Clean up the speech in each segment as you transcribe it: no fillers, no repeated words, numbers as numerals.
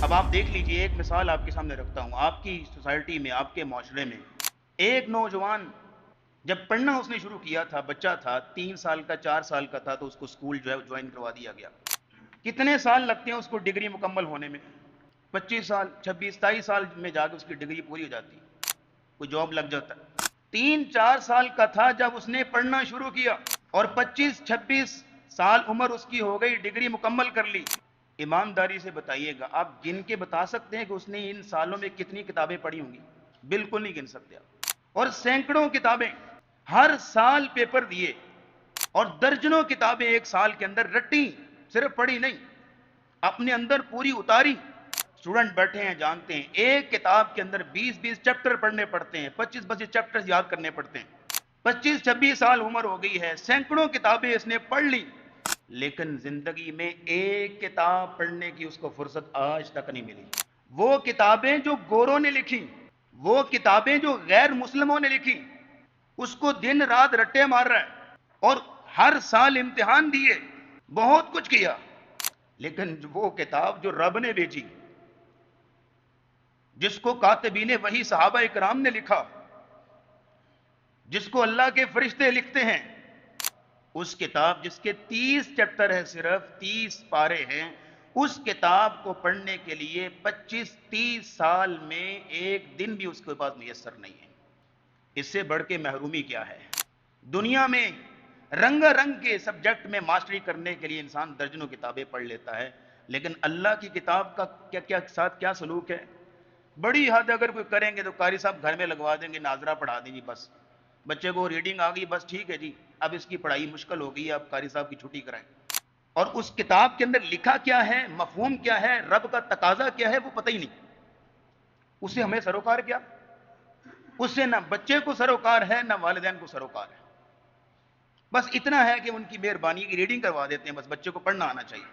اب آپ دیکھ لیجئے، ایک مثال آپ کے سامنے رکھتا ہوں، آپ کی سوسائٹی میں، آپ کے معاشرے میں ایک نوجوان جب پڑھنا اس نے شروع کیا تھا، بچہ تھا، 3 سال کا 4 سال کا تھا، تو اس کو اسکول جو ہے جوائن کروا دیا گیا۔ کتنے سال لگتے ہیں اس کو ڈگری مکمل ہونے میں؟ 25 سال، 26 27 سال میں جا کے اس کی ڈگری پوری ہو جاتی، کوئی جاب لگ جاتا ہے۔ 3 4 سال کا تھا جب اس نے پڑھنا شروع کیا، اور 25 26 سال عمر اس کی ہو گئی، ڈگری مکمل کر لی۔ ایمانداری سے بتائیے گا، آپ گن کے بتا سکتے ہیں کہ اس نے ان سالوں میں کتنی کتابیں پڑھی ہوں گی؟ بالکل نہیں گن سکتے آپ۔ اور سینکڑوں کتابیں، ہر سال پیپر دیے، اور درجنوں کتابیں ایک سال کے اندر رٹی، صرف پڑھی نہیں، اپنے اندر پوری اتاری۔ اسٹوڈنٹ بیٹھے ہیں جانتے ہیں، ایک کتاب کے اندر 20 20 چیپٹر پڑھنے پڑتے ہیں، 25 25 چیپٹر یاد کرنے پڑتے ہیں۔ 25 26 سال عمر ہو گئی ہے، سینکڑوں کتابیں اس نے پڑھ لی، لیکن زندگی میں ایک کتاب پڑھنے کی اس کو فرصت آج تک نہیں ملی۔ وہ کتابیں جو گوروں نے لکھی، وہ کتابیں جو غیر مسلموں نے لکھی، اس کو دن رات رٹے مار رہا ہے، اور ہر سال امتحان دیے، بہت کچھ کیا، لیکن وہ کتاب جو رب نے بھیجی، جس کو کاتبین وحی صحابہ اکرام نے لکھا، جس کو اللہ کے فرشتے لکھتے ہیں، اس کتاب جس کے 30 چیپٹر ہیں، صرف 30 پارے ہیں، اس کتاب کو پڑھنے کے لیے 25 30 سال میں ایک دن بھی اس کے پاس میسر نہیں ہے۔ اس سے بڑھ کے محرومی کیا ہے؟ دنیا میں رنگ رنگ کے سبجیکٹ میں ماسٹری کرنے کے لیے انسان درجنوں کتابیں پڑھ لیتا ہے، لیکن اللہ کی کتاب کا ساتھ کیا سلوک ہے؟ بڑی حد اگر کوئی کریں گے تو قاری صاحب گھر میں لگوا دیں گے، ناظرہ پڑھا دیں گی، بس بچے کو ریڈنگ آ گئی، بس ٹھیک ہے جی، اب اس کی پڑھائی مشکل ہو گئی ہے، اب قاری صاحب کی چھٹی کرائیں۔ اور اس کتاب کے اندر لکھا کیا ہے، مفہوم کیا ہے، رب کا تقاضا کیا ہے، وہ پتہ ہی نہیں۔ اسے ہمیں سروکار کیا؟ اس سے نہ بچے کو سروکار ہے، نہ والدین کو سروکار ہے۔ بس اتنا ہے کہ ان کی مہربانی کی ریڈنگ کروا دیتے ہیں، بس بچے کو پڑھنا آنا چاہیے۔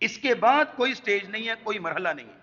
اس کے بعد کوئی سٹیج نہیں ہے، کوئی مرحلہ نہیں ہے۔